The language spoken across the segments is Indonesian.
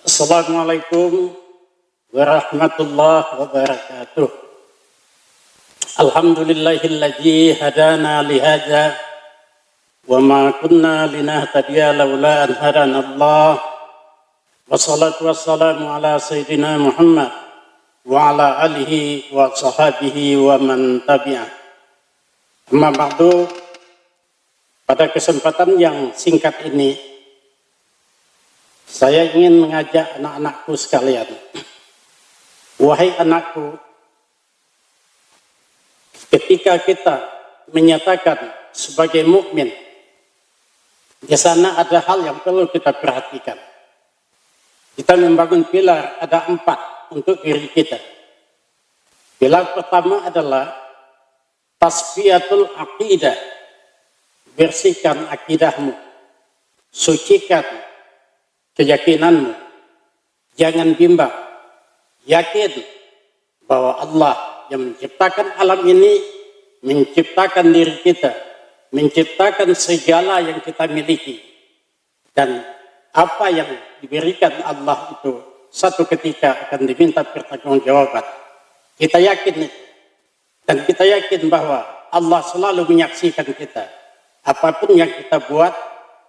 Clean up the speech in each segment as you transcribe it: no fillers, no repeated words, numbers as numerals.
Assalamualaikum warahmatullahi wabarakatuh. Alhamdulillahilladzi hadana lihadza wa ma kunna linahtadiya laula an hadana Allah. Wassalatu wassalamu ala sayyidina Muhammad wa ala alihi wa sahbihi wa man tabi'ah. Amma ba'du, pada kesempatan yang singkat ini saya ingin mengajak anak-anakku sekalian. Wahai anakku, ketika kita menyatakan sebagai mukmin, di sana ada hal yang perlu kita perhatikan. Kita membangun pilar, ada 4 untuk diri kita. Pilar pertama adalah tasfiyatul aqidah. Bersihkan akidahmu, sucikan keyakinanmu, jangan bimbang, yakin bahwa Allah yang menciptakan alam ini, menciptakan diri kita, menciptakan segala yang kita miliki, dan apa yang diberikan Allah itu satu ketika akan diminta pertanggungjawaban. Kita yakin itu, dan kita yakin bahwa Allah selalu menyaksikan kita. Apapun yang kita buat,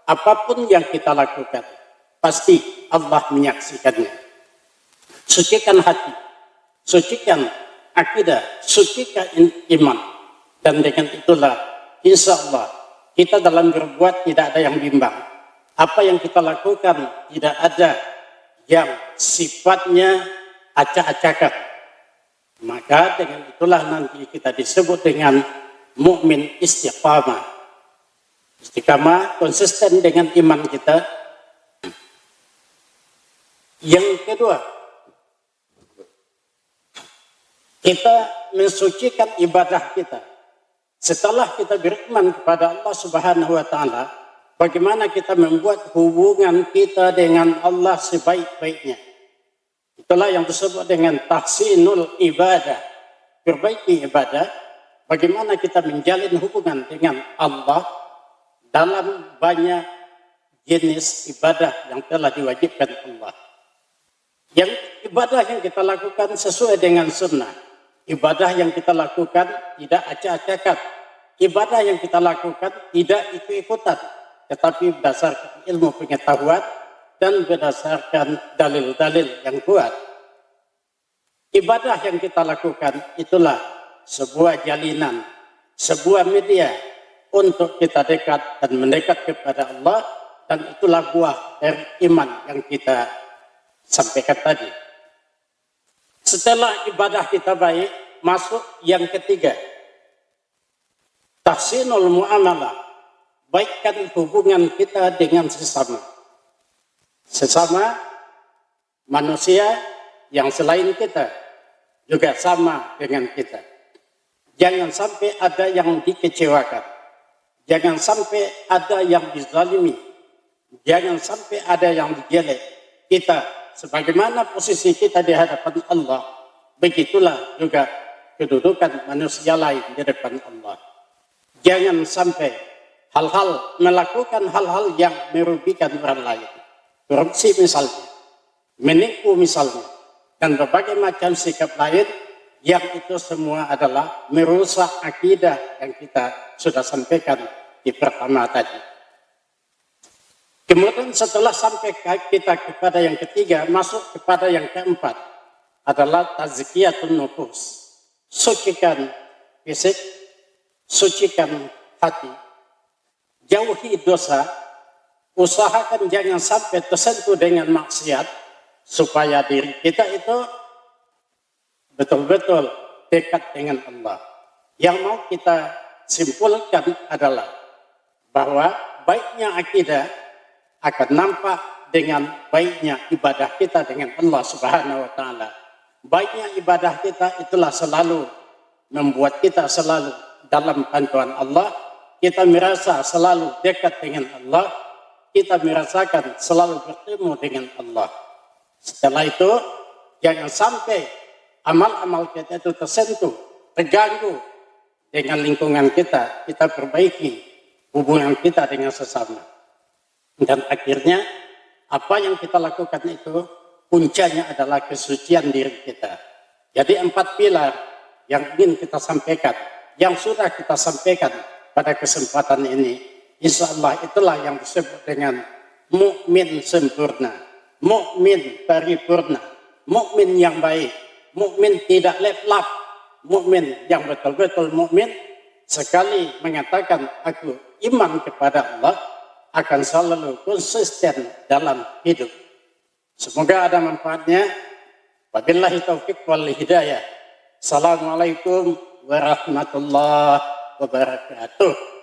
apapun yang kita lakukan, pasti Allah menyaksikannya. Sucikan hati, sucikan akidah, sucikan iman. Dan dengan itulah, insya Allah, kita dalam berbuat tidak ada yang bimbang. Apa yang kita lakukan tidak ada yang sifatnya acak-acakan. Maka dengan itulah nanti kita disebut dengan mukmin istiqamah. Istiqamah konsisten dengan iman kita. Yang kedua, kita mensucikan ibadah kita. Setelah kita beriman kepada Allah Subhanahu wa taala, bagaimana kita membuat hubungan kita dengan Allah sebaik-baiknya. Itulah yang disebut dengan tahsinul ibadah. Perbaiki ibadah, bagaimana kita menjalin hubungan dengan Allah dalam banyak jenis ibadah yang telah diwajibkan Allah. Yang ibadah yang kita lakukan sesuai dengan sunnah. Ibadah yang kita lakukan tidak acak-acakan. Ibadah yang kita lakukan tidak ikut-ikutan. Tetapi berdasarkan ilmu pengetahuan dan berdasarkan dalil-dalil yang kuat. Ibadah yang kita lakukan itulah sebuah jalinan, sebuah media untuk kita dekat dan mendekat kepada Allah. Dan itulah buah dari iman yang kita sampaikan tadi. Setelah ibadah kita baik, masuk yang ketiga. Tahsinul muamalah. Baikkan hubungan kita dengan sesama. Sesama manusia yang selain kita juga sama dengan kita. Jangan sampai ada yang dikecewakan. Jangan sampai ada yang dizalimi. Jangan sampai ada yang dijelek. Kita, sebagaimana posisi kita di hadapan Allah, begitulah juga kedudukan manusia lain di depan Allah. Jangan sampai melakukan hal-hal yang merugikan orang lain. Korupsi misalnya, menipu misalnya, dan berbagai macam sikap lain yang itu semua adalah merusak akidah yang kita sudah sampaikan di pertama tadi. Kemudian setelah sampai kita kepada yang ketiga, masuk kepada yang keempat adalah tazkiyatun nufus. Sucikan fisik, sucikan hati, jauhi dosa, usahakan jangan sampai tersentuh dengan maksiat, supaya diri kita itu betul-betul dekat dengan Allah. Yang mau kita simpulkan adalah bahwa baiknya akidah akan nampak dengan baiknya ibadah kita dengan Allah Subhanahu wa taala. Baiknya ibadah kita itulah selalu membuat kita selalu dalam bantuan Allah. Kita merasa selalu dekat dengan Allah. Kita merasakan selalu bertemu dengan Allah. Setelah itu, jangan sampai amal-amal kita itu tersentuh, terganggu dengan lingkungan kita. Kita perbaiki hubungan kita dengan sesama. Dan akhirnya apa yang kita lakukan itu puncaknya adalah kesucian diri kita. Jadi 4 pilar yang ingin kita sampaikan, yang sudah kita sampaikan pada kesempatan ini, insya Allah itulah yang disebut dengan mukmin sempurna, mukmin paripurna, mukmin yang baik, mukmin tidak leplap, mukmin yang betul-betul mukmin sekali mengatakan aku iman kepada Allah akan selalu konsisten dalam hidup. Semoga ada manfaatnya. Wabillahi taufiq wal hidayah. Assalamualaikum warahmatullahi wabarakatuh.